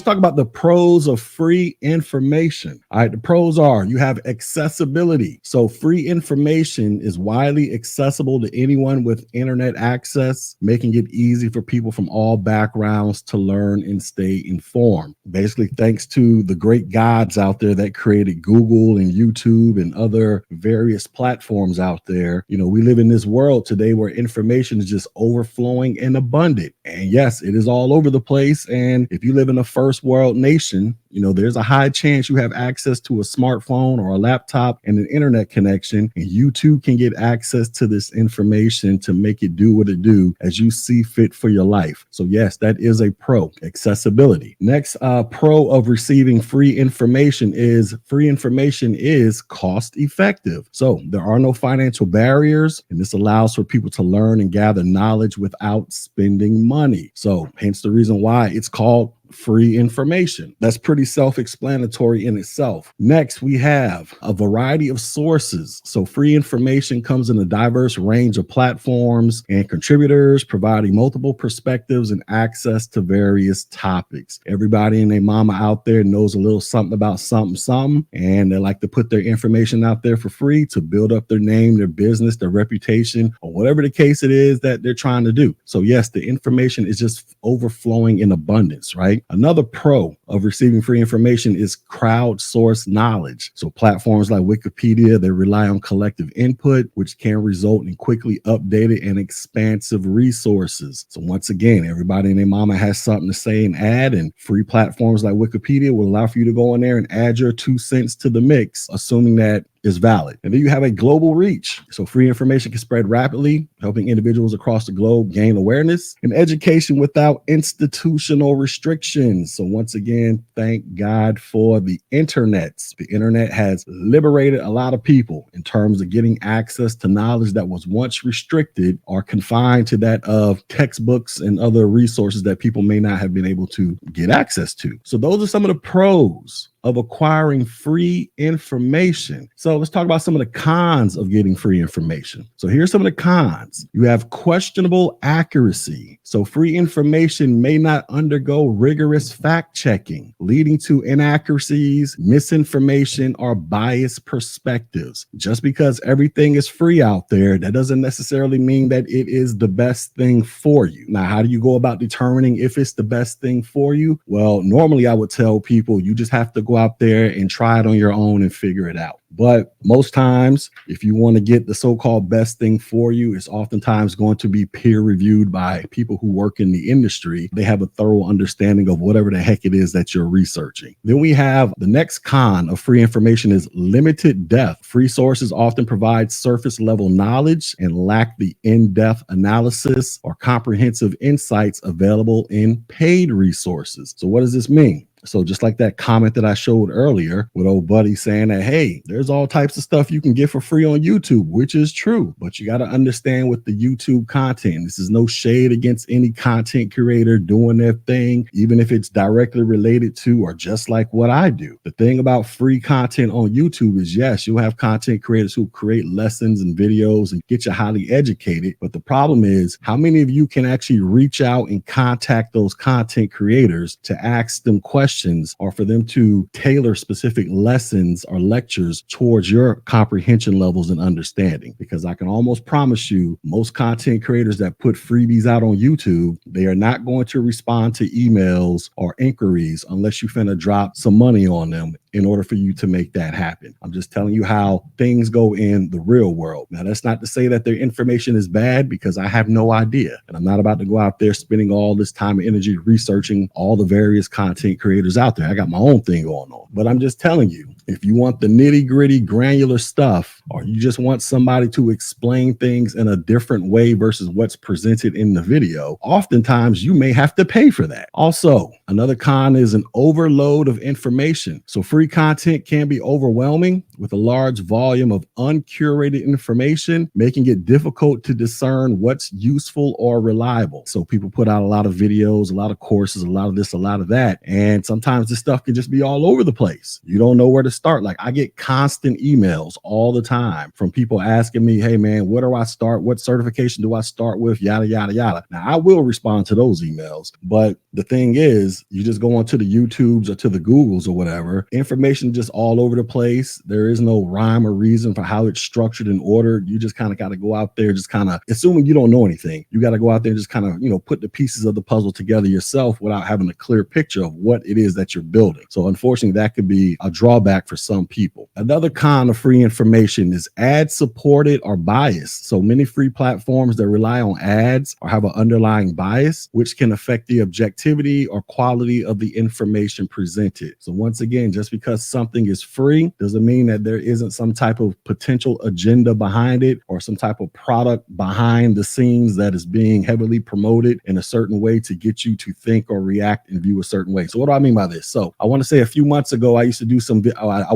talk about the pros of free information. All right, the pros are you have accessibility. So free information is widely accessible to anyone with internet access, making it easy for people from all backgrounds to learn and stay informed. Basically, thanks to the great gods out there that created Google and YouTube and other various platforms out there, we live in this world today where information is just overflowing and abundant. And yes, it is all over the place. And if you live in a first world nation, there's a high chance you have access to a smartphone or a laptop and an internet connection, and you too can get access to this information to make it do what it do as you see fit for your life. So yes, that is a pro, accessibility. Next pro of receiving free information is cost effective. So there are no financial barriers, and this allows for people to learn and gather knowledge without spending money. So hence the reason why it's called free information. That's pretty self-explanatory in itself. Next, we have a variety of sources. So free information comes in a diverse range of platforms and contributors, providing multiple perspectives and access to various topics. Everybody and their mama out there knows a little something about something, and they like to put their information out there for free to build up their name, their business, their reputation, or whatever the case it is that they're trying to do. So yes, the information is just overflowing in abundance, right? Another pro of receiving free information is crowdsourced knowledge. So platforms like Wikipedia, they rely on collective input, which can result in quickly updated and expansive resources. So once again, everybody and their mama has something to say and add, and free platforms like Wikipedia will allow for you to go in there and add your 2 cents to the mix, assuming that is valid. And then you have a global reach. So free information can spread rapidly, helping individuals across the globe gain awareness and education without institutional restrictions. So once again, thank God for the internet. The internet has liberated a lot of people in terms of getting access to knowledge that was once restricted or confined to that of textbooks and other resources that people may not have been able to get access to. So those are some of the pros of acquiring free information. So let's talk about some of the cons of getting free information. So here's some of the cons. You have questionable accuracy. So free information may not undergo rigorous fact checking, leading to inaccuracies, misinformation, or biased perspectives. Just because everything is free out there, that doesn't necessarily mean that it is the best thing for you. Now, how do you go about determining if it's the best thing for you? Well, normally I would tell people you just have to go out there and try it on your own and figure it out. But most times, if you want to get the so-called best thing for you, it's oftentimes going to be peer reviewed by people who work in the industry. They have a thorough understanding of whatever the heck it is that you're researching. Then we have the next con of free information is limited depth. Free sources often provide surface level knowledge and lack the in-depth analysis or comprehensive insights available in paid resources. So what does this mean? So just like that comment that I showed earlier with old buddy saying that, hey, there's all types of stuff you can get for free on YouTube, which is true. But you got to understand with the YouTube content, this is no shade against any content creator doing their thing, even if it's directly related to or just like what I do. The thing about free content on YouTube is, yes, you'll have content creators who create lessons and videos and get you highly educated. But the problem is, how many of you can actually reach out and contact those content creators to ask them questions or for them to tailor specific lessons or lectures towards your comprehension levels and understanding? Because I can almost promise you, most content creators that put freebies out on YouTube, they are not going to respond to emails or inquiries unless you finna drop some money on them in order for you to make that happen. I'm just telling you how things go in the real world. Now, that's not to say that their information is bad, because I have no idea. And I'm not about to go out there spending all this time and energy researching all the various content creators out there. I got my own thing going on. But I'm just telling you, if you want the nitty gritty granular stuff, or you just want somebody to explain things in a different way versus what's presented in the video, oftentimes you may have to pay for that. Also, another con is an overload of information. So free content can be overwhelming, with a large volume of uncurated information, making it difficult to discern what's useful or reliable. So people put out a lot of videos, a lot of courses, a lot of this, a lot of that. And sometimes this stuff can just be all over the place. You don't know where to start. Like I get constant emails all the time from people asking me, hey man, where do I start? What certification do I start with? Yada, yada, yada. Now I will respond to those emails, but the thing is, you just go onto the YouTubes or to the Googles or whatever, information just all over the place. There is no rhyme or reason for how it's structured and ordered. You just kind of got to go out there, just kind of assuming you don't know anything. You got to go out there and just kind of, put the pieces of the puzzle together yourself without having a clear picture of what it is that you're building. So unfortunately, that could be a drawback for some people. Another con of free information is ad supported or biased. So many free platforms that rely on ads or have an underlying bias, which can affect the objectivity or quality of the information presented. So once again, just because something is free doesn't mean that there isn't some type of potential agenda behind it or some type of product behind the scenes that is being heavily promoted in a certain way to get you to think or react and view a certain way. So what do I mean by this? So I want to say a few months ago, I used to do I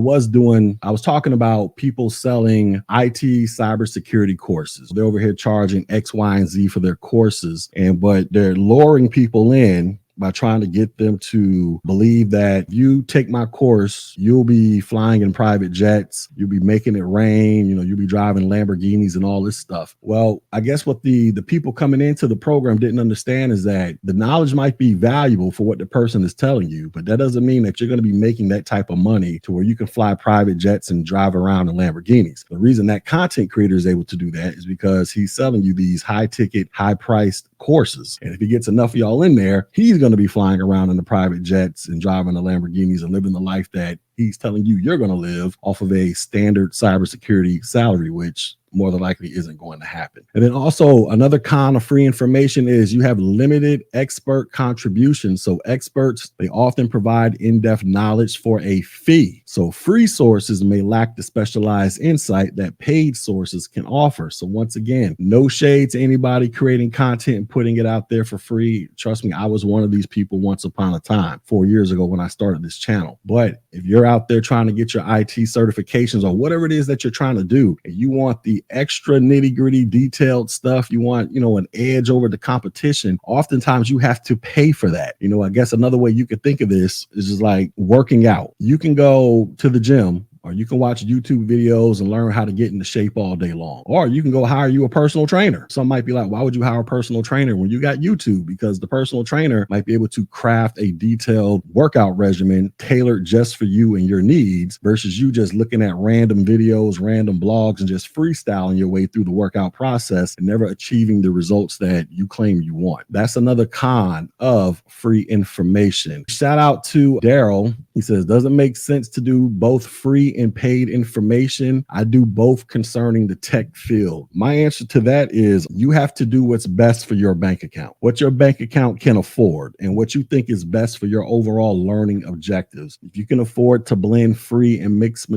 was talking about people selling IT cybersecurity courses. They're over here charging X, Y, and Z for their courses, but they're luring people in by trying to get them to believe that you take my course, you'll be flying in private jets, you'll be making it rain, you'll be driving Lamborghinis and all this stuff. Well, I guess what the people coming into the program didn't understand is that the knowledge might be valuable for what the person is telling you, but that doesn't mean that you're going to be making that type of money to where you can fly private jets and drive around in Lamborghinis. The reason that content creator is able to do that is because he's selling you these high ticket, high priced courses. And if he gets enough of y'all in there, he's going to be flying around in the private jets and driving the Lamborghinis and living the life that he's telling you you're going to live off of a standard cybersecurity salary, which more than likely isn't going to happen. And then also another con of free information is you have limited expert contributions. So experts, they often provide in-depth knowledge for a fee. So free sources may lack the specialized insight that paid sources can offer. So once again, no shade to anybody creating content and putting it out there for free. Trust me, I was one of these people once upon a time, 4 years ago when I started this channel. But if you're out there trying to get your IT certifications or whatever it is that you're trying to do, and you want the extra nitty gritty detailed stuff, you want, an edge over the competition, oftentimes you have to pay for that. I guess another way you could think of this is just like working out. You can go to the gym, or you can watch YouTube videos and learn how to get into shape all day long. Or you can go hire you a personal trainer. Some might be like, why would you hire a personal trainer when you got YouTube? Because the personal trainer might be able to craft a detailed workout regimen tailored just for you and your needs versus you just looking at random videos, random blogs, and just freestyling your way through the workout process and never achieving the results that you claim you want. That's another con of free information. Shout out to Daryl. He says, doesn't make sense to do both free and paid information. I do both concerning the tech field. My answer to that is you have to do what's best for your bank account, what your bank account can afford, and what you think is best for your overall learning objectives. If you can afford to blend free and mixed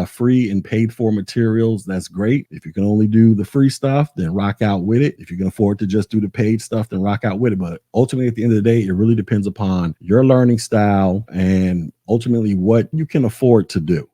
free and paid for materials, that's great. If you can only do the free stuff, then rock out with it. If you can afford to just do the paid stuff, then rock out with it. But ultimately, at the end of the day, it really depends upon your learning style and ultimately what you can afford to do.